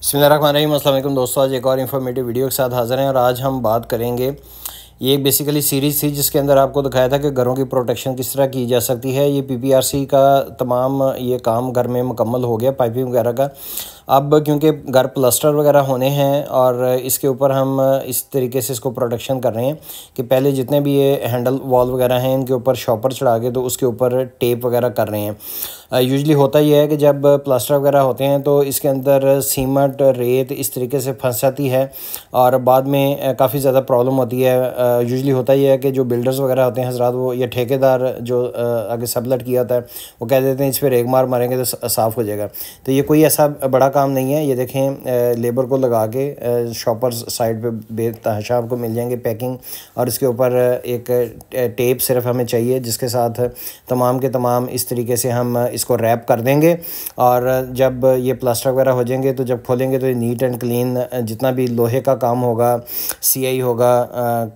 बिस्मिल्लाहिर्रहमानिर्रहीम। अस्सलाम वालेकुम दोस्तों, आज एक और इन्फॉर्मेटिव वीडियो के साथ हाज़िर हैं और आज हम बात करेंगे। ये एक बेसिकली सीरीज़ थी जिसके अंदर आपको दिखाया था कि घरों की प्रोटेक्शन किस तरह की जा सकती है। ये पीपीआरसी का तमाम ये काम घर में मुकम्मल हो गया, पाइपिंग वगैरह का। अब क्योंकि घर प्लास्टर वगैरह होने हैं और इसके ऊपर हम इस तरीके से इसको प्रोटेक्शन कर रहे हैं कि पहले जितने भी ये हैंडल वॉल वगैरह हैं इनके ऊपर शॉपर चढ़ा के तो उसके ऊपर टेप वगैरह कर रहे हैं। यूजली होता ही है कि जब प्लास्टर वगैरह होते हैं तो इसके अंदर सीमेंट रेत इस तरीके से फंस जाती है और बाद में काफ़ी ज़्यादा प्रॉब्लम होती है। यूजली होता ही है कि जो बिल्डर्स वगैरह होते हैं हजरात, वो या ठेकेदार जो आगे सबलेट किया होता है, वो कह देते हैं इस पर एक मार मारेंगे तो साफ़ हो जाएगा। तो ये कोई ऐसा बड़ा काम नहीं है। ये देखें, लेबर को लगा के शॉपर्स साइड पे बेतहाशा आपको मिल जाएंगे पैकिंग, और इसके ऊपर एक टेप सिर्फ हमें चाहिए जिसके साथ तमाम के तमाम इस तरीके से हम इसको रैप कर देंगे। और जब ये प्लास्टर वगैरह हो जाएंगे तो जब खोलेंगे तो ये नीट एंड क्लीन, जितना भी लोहे का काम होगा, सीआई होगा,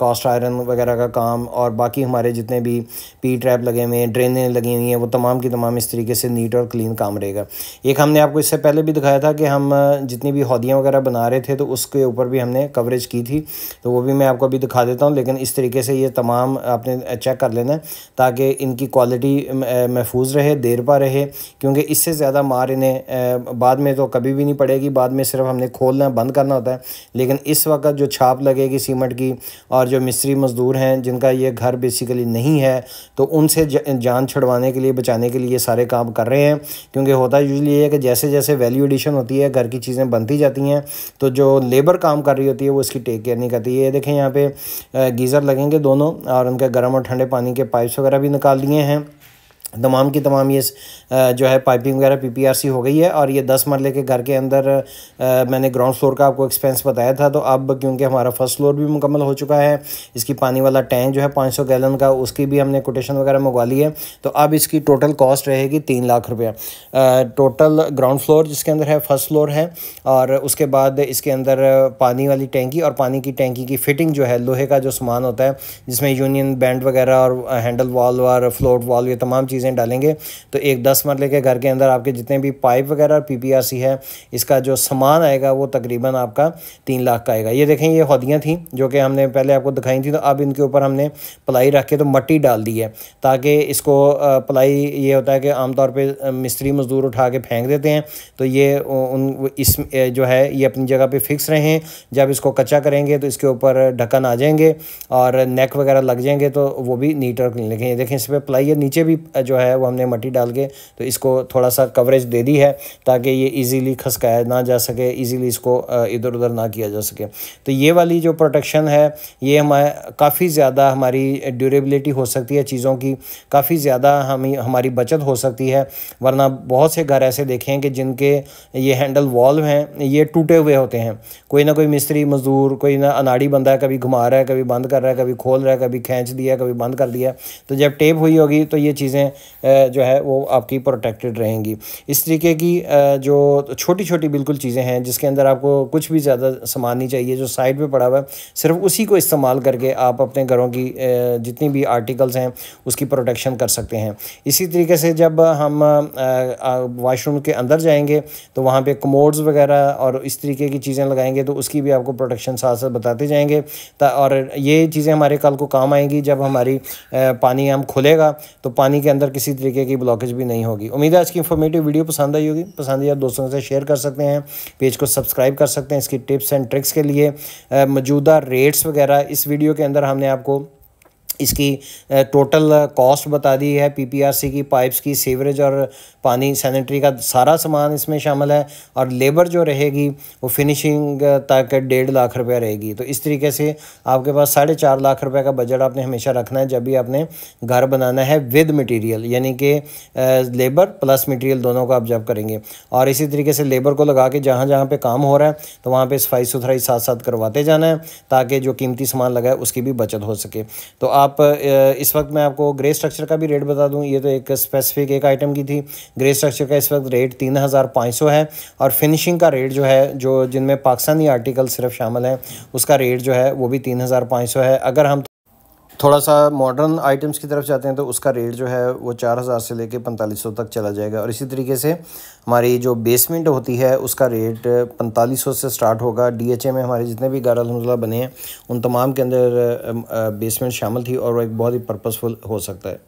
कास्ट आयरन वगैरह का काम, और बाकी हमारे जितने भी पी ट्रैप लगे हुए हैं, ड्रेनें लगी हुई हैं, वो तमाम की तमाम इस तरीके से नीट और क्लीन काम रहेगा। एक हमने आपको इससे पहले भी दिखाया था कि हम जितनी भी हौदियाँ वगैरह बना रहे थे तो उसके ऊपर भी हमने कवरेज की थी, तो वो भी मैं आपको अभी दिखा देता हूँ। लेकिन इस तरीके से ये तमाम आपने चेक कर लेना है ताकि इनकी क्वालिटी महफूज रहे, देर पा रहे, क्योंकि इससे ज़्यादा मार इन्हें बाद में तो कभी भी नहीं पड़ेगी। बाद में सिर्फ हमने खोलना बंद करना होता है। लेकिन इस वक्त जो छाप लगेगी सीमेंट की, और जो मिस्त्री मज़दूर हैं जिनका ये घर बेसिकली नहीं है, तो उनसे जान छुड़वाने के लिए, बचाने के लिए ये सारे काम कर रहे हैं। क्योंकि होता यूजली ये है कि जैसे जैसे वैल्यू एडिशन होती है, घर की चीज़ें बनती जाती हैं, तो जो लेबर काम कर रही होती है वो इसकी टेक केयर नहीं करती। ये देखें, यहाँ पे गीज़र लगेंगे दोनों, और उनके गर्म और ठंडे पानी के पाइप्स वगैरह भी निकाल लिए हैं। तमाम की तमाम ये जो है पाइपिंग वगैरह पीपीआरसी हो गई है। और ये 10 मरले के घर के अंदर मैंने ग्राउंड फ्लोर का आपको एक्सपेंस बताया था, तो अब क्योंकि हमारा फर्स्ट फ्लोर भी मुकम्मल हो चुका है, इसकी पानी वाला टैंक जो है 500 गैलन का, उसकी भी हमने कोटेशन वगैरह मंगवा ली है। तो अब इसकी टोटल कॉस्ट रहेगी 3 लाख रुपया। टोटल ग्राउंड फ्लोर जिसके अंदर है, फर्स्ट फ्लोर है, और उसके बाद इसके अंदर पानी वाली टैंकी और पानी की टैंकी की फिटिंग जो है, लोहे का जो सामान होता है जिसमें यूनियन बैंड वगैरह और हैंडल वॉल और फ्लोट वॉल, ये तमाम चीज़ें डालेंगे। तो एक 10 मरले के घर के अंदर आपके जितने भी पाइप वगैरह और पीपीआरसी है, इसका जो सामान आएगा वो तकरीबन आपका 3 लाख का आएगा। ये देखें, ये हौदियाँ थी जो कि हमने पहले आपको दिखाई थी, तो अब इनके ऊपर हमने प्लाई रख के तो मट्टी डाल दी है, ताकि इसको प्लाई, ये होता है कि आमतौर पे मिस्त्री मज़दूर उठा के फेंक देते हैं, तो ये इस जो है ये अपनी जगह पे फिक्स रहें। जब इसको कच्चा करेंगे तो इसके ऊपर ढक्कन आ जाएंगे और नेक वगैरह लग जाएंगे, तो वो भी नीट और क्लीन लगेंगे। देखें, इस पर प्लाई है, नीचे भी जो है वो हमने मट्टी डाल के तो इसको थोड़ा सा कवरेज दे दी है ताकि ये इजीली खसकाया ना जा सके, इजीली इसको इधर उधर ना किया जा सके। तो ये वाली जो प्रोटेक्शन है, ये हमारे काफ़ी ज़्यादा हमारी ड्यूरेबिलिटी हो सकती है चीज़ों की, काफ़ी ज़्यादा हमारी बचत हो सकती है। वरना बहुत से घर ऐसे देखे हैं कि जिनके ये हैंडल वॉल्व हैं ये टूटे हुए होते हैं। कोई ना कोई मिस्त्री मज़दूर, कोई ना अनाड़ी बंदा है, कभी घुमा रहा है, कभी बंद कर रहा है, कभी खोल रहा है, कभी खींच दिया, कभी बंद कर दिया। तो जब टेप हुई होगी तो ये चीज़ें जो है वो आपकी प्रोटेक्टेड रहेंगी। इस तरीके की जो छोटी छोटी बिल्कुल चीज़ें हैं जिसके अंदर आपको कुछ भी ज़्यादा सामान नहीं चाहिए, जो साइड पे पड़ा हुआ है, सिर्फ उसी को इस्तेमाल करके आप अपने घरों की जितनी भी आर्टिकल्स हैं उसकी प्रोटेक्शन कर सकते हैं। इसी तरीके से जब हम वॉशरूम के अंदर जाएंगे तो वहाँ पे कमोड्स वगैरह और इस तरीके की चीज़ें लगाएंगे, तो उसकी भी आपको प्रोटेक्शन साथ साथ बताते जाएंगे। और ये चीज़ें हमारे कल को काम आएंगी जब हमारी पानी हम खुलेगा तो पानी के अंदर किसी तरीके की ब्लॉकेज भी नहीं होगी। उम्मीद है आज की इन्फॉर्मेटिव वीडियो पसंद आई होगी। पसंद या दोस्तों से शेयर कर सकते हैं, पेज को सब्सक्राइब कर सकते हैं। इसकी टिप्स एंड ट्रिक्स के लिए मौजूदा रेट्स वगैरह इस वीडियो के अंदर हमने आपको इसकी टोटल कॉस्ट बता दी है, पीपीआरसी की, पाइप्स की, सीवरेज और पानी सैनिटरी का सारा सामान इसमें शामिल है। और लेबर जो रहेगी वो फिनिशिंग तक 1.5 लाख रुपया रहेगी। तो इस तरीके से आपके पास 4.5 लाख रुपए का बजट आपने हमेशा रखना है जब भी आपने घर बनाना है विद मटेरियल, यानी कि लेबर प्लस मटेरियल दोनों को आप जब करेंगे। और इसी तरीके से लेबर को लगा के जहाँ जहाँ पे काम हो रहा है तो वहाँ पे सफाई सुथराई साथ साथ करवाते जाना है ताकि जो कीमती सामान लगा है उसकी भी बचत हो सके। तो आप इस वक्त मैं आपको ग्रे स्ट्रक्चर का भी रेट बता दूं। ये तो एक स्पेसिफिक एक आइटम की थी। ग्रे स्ट्रक्चर का इस वक्त रेट 3500 है, और फिनिशिंग का रेट जो है, जो जिनमें पाकिस्तानी आर्टिकल सिर्फ शामिल हैं, उसका रेट जो है वो भी 3500 है। अगर हम थोड़ा सा मॉडर्न आइटम्स की तरफ जाते हैं तो उसका रेट जो है वो 4000 से लेके 4500 तक चला जाएगा। और इसी तरीके से हमारी जो बेसमेंट होती है उसका रेट 4500 से स्टार्ट होगा। DHA में हमारे जितने भी गार अलहमदुलिल्लाह बने हैं उन तमाम के अंदर बेसमेंट शामिल थी और एक बहुत ही पर्पसफुल हो सकता है।